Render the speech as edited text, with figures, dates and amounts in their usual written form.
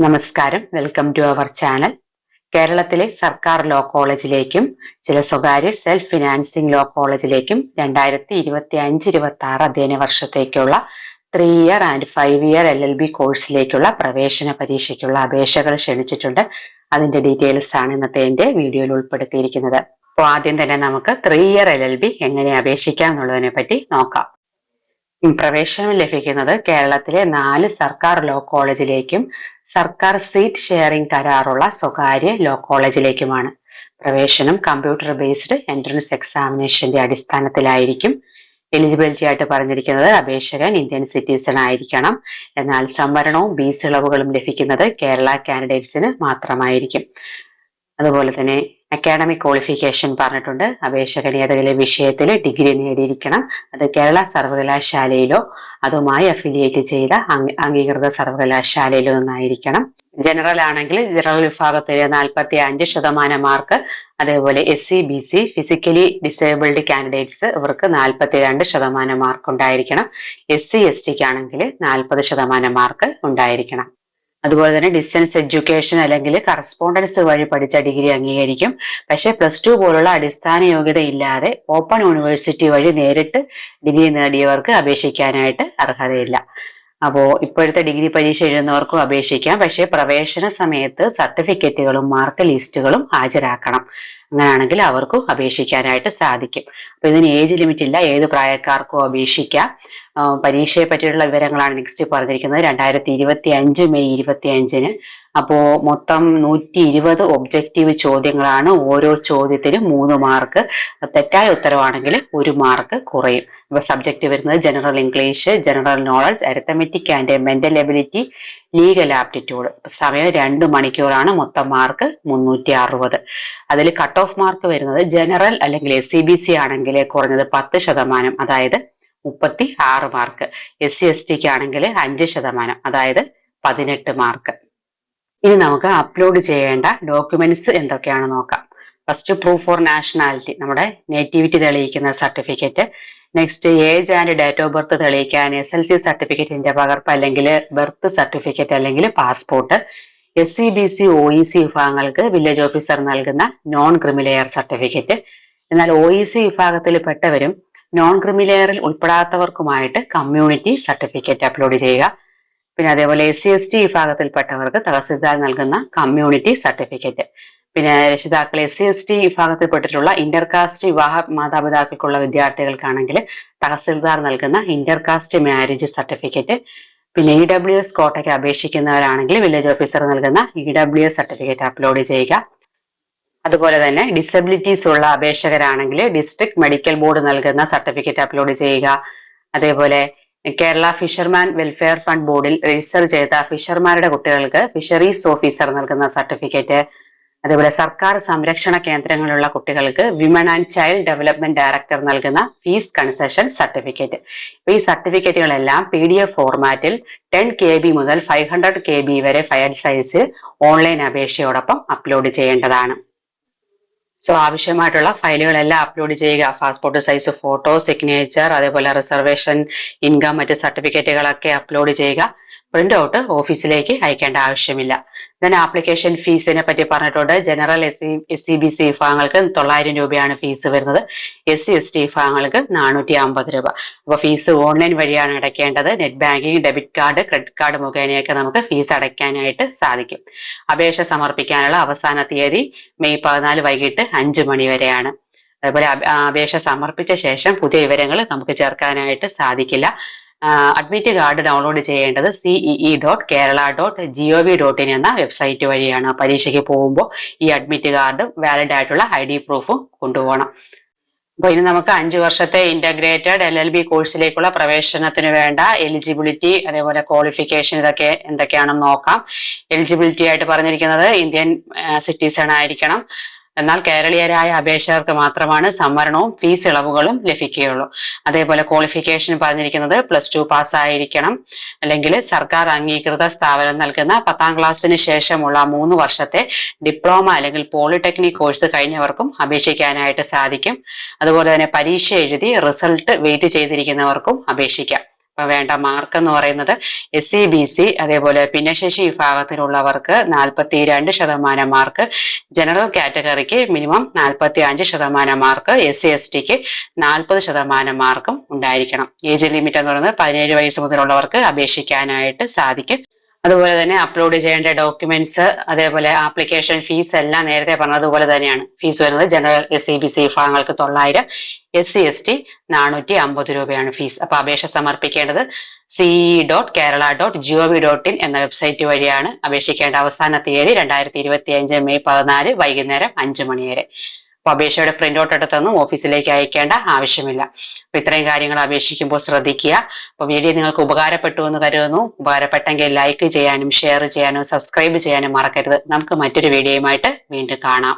നമസ്കാരം, welcome to our channel. കേരളത്തിലെ സർക്കാർ ലോ കോളേജിലേക്കും ചില സ്വകാര്യ സെൽഫ് ഫിനാൻസിംഗ് ലോ കോളേജിലേക്കും 2025-26 അധ്യയന വർഷത്തേക്കുള്ള 3 ഇയർ ആൻഡ് 5 ഇയർ LLB കോഴ്സിലേക്കുള്ള പ്രവേശന പരീക്ഷയ്ക്കുള്ള അപേക്ഷകൾ ക്ഷണിച്ചിട്ടുണ്ട്. അതിന്റെ ഡീറ്റെയിൽസ് ആണ് ഇന്നത്തെ എന്റെ വീഡിയോയിൽ ഉൾപ്പെടുത്തിയിരിക്കുന്നത്. അപ്പോൾ ആദ്യം തന്നെ നമുക്ക് 3 ഇയർ LLB എങ്ങനെ അപേക്ഷിക്കാം എന്നുള്ളതിനെ പറ്റി നോക്കാം. പ്രവേശനം ലഭിക്കുന്നത് കേരളത്തിലെ 4 സർക്കാർ ലോ കോളേജിലേക്കും സർക്കാർ സീറ്റ് ഷെയറിംഗ് കരാറുള്ള സ്വകാര്യ ലോ കോളേജിലേക്കുമാണ്. പ്രവേശനം കമ്പ്യൂട്ടർ ബേസ്ഡ് എൻട്രൻസ് എക്സാമിനേഷന്റെ അടിസ്ഥാനത്തിലായിരിക്കും. എലിജിബിലിറ്റി ആയിട്ട് പറഞ്ഞിരിക്കുന്നത് അപേക്ഷകൻ ഇന്ത്യൻ സിറ്റിസൺ ആയിരിക്കണം. എന്നാൽ സംവരണവും ബീസ് ഇളവുകളും ലഭിക്കുന്നത് കേരള കാൻഡിഡേറ്റ്സിന് മാത്രമായിരിക്കും. അതുപോലെ തന്നെ അക്കാഡമിക് ക്വാളിഫിക്കേഷൻ പറഞ്ഞിട്ടുണ്ട്. അപേക്ഷകൻ ഏതെങ്കിലും വിഷയത്തിൽ ഡിഗ്രി നേടിയിരിക്കണം. അത് കേരള സർവകലാശാലയിലോ അതുമായി അഫിലിയേറ്റ് ചെയ്ത അംഗീകൃത സർവകലാശാലയിലോ നിന്നായിരിക്കണം. ജനറൽ ആണെങ്കിൽ ജനറൽ വിഭാഗത്തിലെ 45% മാർക്ക്, അതേപോലെ SC BC physically disabled candidates ഇവർക്ക് 42% മാർക്ക് ഉണ്ടായിരിക്കണം. SC STക്ക് ആണെങ്കിൽ 40% മാർക്ക് ഉണ്ടായിരിക്കണം. അതുപോലെ തന്നെ ഡിസ്റ്റൻസ് എഡ്യൂക്കേഷൻ അല്ലെങ്കിൽ കറസ്പോണ്ടൻസ് വഴി പഠിച്ച ഡിഗ്രി അംഗീകരിക്കും. പക്ഷെ +2 പോലുള്ള അടിസ്ഥാന യോഗ്യത ഇല്ലാതെ ഓപ്പൺ യൂണിവേഴ്സിറ്റി വഴി നേരിട്ട് ഡിഗ്രി നേടിയവർക്ക് അപേക്ഷിക്കാനായിട്ട് അർഹതയില്ല. അപ്പോൾ ഇപ്പോഴത്തെ ഡിഗ്രി പരീക്ഷ എഴുതുന്നവർക്കും അപേക്ഷിക്കാം. പക്ഷെ പ്രവേശന സമയത്ത് സർട്ടിഫിക്കറ്റുകളും മാർക്ക് ലിസ്റ്റുകളും ഹാജരാക്കണം. അങ്ങനെയാണെങ്കിൽ അവർക്കും അപേക്ഷിക്കാനായിട്ട് സാധിക്കും. അപ്പൊ ഇതിന് ഏജ് ലിമിറ്റ് ഇല്ല, ഏത് പ്രായക്കാർക്കും അപേക്ഷിക്കാം. പരീക്ഷയെ പറ്റിയുള്ള വിവരങ്ങളാണ് നെക്സ്റ്റ് പറഞ്ഞിരിക്കുന്നത്. 2025 മെയ് 25-ന്. അപ്പോ മൊത്തം 120 ഒബ്ജക്റ്റീവ് ചോദ്യങ്ങളാണ്. ഓരോ ചോദ്യത്തിനും 3 മാർക്ക്. തെറ്റായ ഉത്തരവാണെങ്കിൽ 1 മാർക്ക് കുറയും. ഇപ്പൊ സബ്ജക്ട് വരുന്നത് general English, general knowledge, arithmetic and mental ability, legal aptitude. സമയം 2 മണിക്കൂറാണ്. മൊത്തം മാർക്ക് 360. അതിൽ കട്ട് ഓഫ് മാർക്ക് വരുന്നത് ജനറൽ അല്ലെങ്കിൽ SCBC ആണെങ്കിൽ കുറഞ്ഞത് 10%, അതായത് 36 മാർക്ക്. SC STക്ക് ആണെങ്കിൽ 5%, അതായത് 18 മാർക്ക്. ഇനി നമുക്ക് അപ്ലോഡ് ചെയ്യേണ്ട ഡോക്യുമെന്റ്സ് എന്തൊക്കെയാണ് നോക്കാം. ഫസ്റ്റ് പ്രൂഫ് ഫോർ നാഷണാലിറ്റി, നമ്മുടെ നേറ്റിവിറ്റി തെളിയിക്കുന്ന certificate. Next age and date of birth തെളിയിക്കാൻ SLC സർട്ടിഫിക്കറ്റിന്റെ പകർപ്പ് അല്ലെങ്കിൽ ബർത്ത് സർട്ടിഫിക്കറ്റ് അല്ലെങ്കിൽ പാസ്പോർട്ട്. SC BC OEC വിഭാഗങ്ങൾക്ക് വില്ലേജ് ഓഫീസർ നൽകുന്ന നോൺ ക്രിമിലെയർ സർട്ടിഫിക്കറ്റ്. എന്നാൽ OEC വിഭാഗത്തിൽ പെട്ടവരും നോൺ ക്രിമിലെയറിൽ ഉൾപ്പെടാത്തവർക്കുമായിട്ട് കമ്മ്യൂണിറ്റി സർട്ടിഫിക്കറ്റ് അപ്ലോഡ് ചെയ്യുക. പിന്നെ അതേപോലെ SC ST വിഭാഗത്തിൽപ്പെട്ടവർക്ക് തഹസിൽദാർ നൽകുന്ന കമ്മ്യൂണിറ്റി സർട്ടിഫിക്കറ്റ്. പിന്നെ രക്ഷിതാക്കൾ SC ST വിഭാഗത്തിൽപ്പെട്ടിട്ടുള്ള ഇന്റർകാസ്റ്റ് വിവാഹ മാതാപിതാക്കൾക്കുള്ള വിദ്യാർത്ഥികൾക്കാണെങ്കിൽ തഹസിൽദാർ നൽകുന്ന ഇന്റർകാസ്റ്റ് മാരേജ് സർട്ടിഫിക്കറ്റ്. പിന്നെ EWS കോട്ടയ്ക്ക് അപേക്ഷിക്കുന്നവരാണെങ്കിൽ വില്ലേജ് ഓഫീസർ നൽകുന്ന EWS സർട്ടിഫിക്കറ്റ് അപ്ലോഡ് ചെയ്യുക. അതുപോലെ തന്നെ ഡിസബിലിറ്റീസ് ഉള്ള അപേക്ഷകരാണെങ്കിൽ ഡിസ്ട്രിക്ട് മെഡിക്കൽ ബോർഡ് നൽകുന്ന സർട്ടിഫിക്കറ്റ് അപ്ലോഡ് ചെയ്യുക. അതേപോലെ കേരള ഫിഷർമാൻ വെൽഫെയർ ഫണ്ട് ബോർഡിൽ രജിസ്റ്റർ ചെയ്ത ഫിഷർമാരുടെ കുട്ടികൾക്ക് ഫിഷറീസ് ഓഫീസർ നൽകുന്ന സർട്ടിഫിക്കറ്റ്. അതേപോലെ സർക്കാർ സംരക്ഷണ കേന്ദ്രങ്ങളിലുള്ള കുട്ടികൾക്ക് women and child development director നൽകുന്ന ഫീസ് കൺസെഷൻ സർട്ടിഫിക്കറ്റ്. ഈ സർട്ടിഫിക്കറ്റുകളെല്ലാം PDF ഫോർമാറ്റിൽ 10 KB മുതൽ 500 KB വരെ ഫയൽ സൈസ് ഓൺലൈൻ അപേക്ഷയോടൊപ്പം അപ്ലോഡ് ചെയ്യേണ്ടതാണ്. ആവശ്യമായിട്ടുള്ള ഫയലുകളെല്ലാം അപ്ലോഡ് ചെയ്യുക. പാസ്പോർട്ട് സൈസ് ഫോട്ടോ, സിഗ്നേച്ചർ, അതേപോലെ റിസർവേഷൻ, ഇൻകം, മറ്റ് സർട്ടിഫിക്കറ്റുകളൊക്കെ അപ്ലോഡ് ചെയ്യുക. പ്രിന്റ് ഔട്ട് ഓഫീസിലേക്ക് അയക്കേണ്ട ആവശ്യമില്ല. then ആപ്ലിക്കേഷൻ ഫീസിനെ പറ്റി പറഞ്ഞിട്ടുണ്ട്. ജനറൽ SC BC വിഭാഗങ്ങൾക്ക് 900 രൂപയാണ് ഫീസ് വരുന്നത്. SC ST വിഭാഗങ്ങൾക്ക് 450 രൂപ. അപ്പൊ ഫീസ് ഓൺലൈൻ വഴിയാണ് അടയ്ക്കേണ്ടത്. Net banking, debit card, credit card മുഖേനയൊക്കെ നമുക്ക് ഫീസ് അടയ്ക്കാനായിട്ട് സാധിക്കും. അപേക്ഷ സമർപ്പിക്കാനുള്ള അവസാന തീയതി മെയ് 14 വൈകിട്ട് 5 മണി വരെയാണ്. അതുപോലെ അപേക്ഷ സമർപ്പിച്ച ശേഷം പുതിയ വിവരങ്ങൾ നമുക്ക് ചേർക്കാനായിട്ട് സാധിക്കില്ല. അഡ്മിറ്റ് കാർഡ് ഡൗൺലോഡ് ചെയ്യേണ്ടത് cee.kerala.gov.in എന്ന വെബ്സൈറ്റ് വഴിയാണ്. പരീക്ഷയ്ക്ക് പോകുമ്പോൾ ഈ അഡ്മിറ്റ് കാർഡും വാലിഡ് ആയിട്ടുള്ള ID പ്രൂഫും കൊണ്ടുപോകണം. അപ്പൊ ഇനി നമുക്ക് 5 വർഷത്തെ ഇന്റഗ്രേറ്റഡ് LLB കോഴ്സിലേക്കുള്ള പ്രവേശനത്തിന് വേണ്ട എലിജിബിലിറ്റി, അതേപോലെ ക്വാളിഫിക്കേഷൻ, ഇതൊക്കെ എന്തൊക്കെയാണെന്ന് നോക്കാം. എലിജിബിലിറ്റി ആയിട്ട് പറഞ്ഞിരിക്കുന്നത് ഇന്ത്യൻ സിറ്റിസൺ ആയിരിക്കണം. എന്നാൽ കേരളീയരായ അപേക്ഷകർക്ക് മാത്രമാണ് സംവരണവും ഫീസ് ഇളവുകളും ലഭിക്കുകയുള്ളൂ. അതേപോലെ ക്വാളിഫിക്കേഷൻ പറഞ്ഞിരിക്കുന്നത് +2 പാസ്സായിരിക്കണം. അല്ലെങ്കിൽ സർക്കാർ അംഗീകൃത സ്ഥാപനം നൽകുന്ന 10ാം ക്ലാസ്സിന് ശേഷമുള്ള 3 വർഷത്തെ ഡിപ്ലോമ അല്ലെങ്കിൽ പോളിടെക്നിക് കോഴ്സ് കഴിഞ്ഞവർക്കും അപേക്ഷിക്കാനായിട്ട് സാധിക്കും. അതുപോലെ തന്നെ പരീക്ഷ എഴുതി റിസൾട്ട് വെയിറ്റ് ചെയ്തിരിക്കുന്നവർക്കും അപേക്ഷിക്കാം. വേണ്ട മാർക്ക് എന്ന് പറയുന്നത് SC/BC അതേപോലെ ഭിന്നശേഷി വിഭാഗത്തിലുള്ളവർക്ക് 42% മാർക്ക്, ജനറൽ കാറ്റഗറിക്ക് മിനിമം 45% മാർക്ക്, SC/STക്ക് 40% മാർക്കും ഉണ്ടായിരിക്കണം. ഏജ് ലിമിറ്റ് എന്ന് പറയുന്നത് 17 വയസ്സ് മുതലുള്ളവർക്ക് അപേക്ഷിക്കാനായിട്ട് സാധിക്കും. അതുപോലെ തന്നെ അപ്ലോഡ് ചെയ്യേണ്ട ഡോക്യുമെന്റ്സ് അതേപോലെ ആപ്ലിക്കേഷൻ ഫീസ് എല്ലാം നേരത്തെ പറഞ്ഞതുപോലെ തന്നെയാണ്. ഫീസ് വരുന്നത് ജനറൽ SC/BC വിഭാഗങ്ങൾക്ക് 900, SC/ST 450 രൂപയാണ് ഫീസ്. അപ്പൊ അപേക്ഷ സമർപ്പിക്കേണ്ടത് ce.kerala.gov.in എന്ന വെബ്സൈറ്റ് വഴിയാണ്. അപേക്ഷിക്കേണ്ട അവസാന തീയതി 2025 മെയ് 14 വൈകുന്നേരം 5 മണി വരെ. അപ്പൊ അപേക്ഷയുടെ പ്രിന്റ് ഔട്ട് എടുത്തൊന്നും ഓഫീസിലേക്ക് അയക്കേണ്ട ആവശ്യമില്ല. അപ്പൊ ഇത്രയും കാര്യങ്ങൾ അപേക്ഷിക്കുമ്പോൾ ശ്രദ്ധിക്കുക. അപ്പൊ വീഡിയോ നിങ്ങൾക്ക് ഉപകാരപ്പെട്ടു എന്ന് കരുതുന്നു. ഉപകാരപ്പെട്ടെങ്കിൽ ലൈക്ക് ചെയ്യാനും ഷെയർ ചെയ്യാനും സബ്സ്ക്രൈബ് ചെയ്യാനും മറക്കരുത്. നമുക്ക് മറ്റൊരു വീഡിയോയുമായിട്ട് വീണ്ടും കാണാം.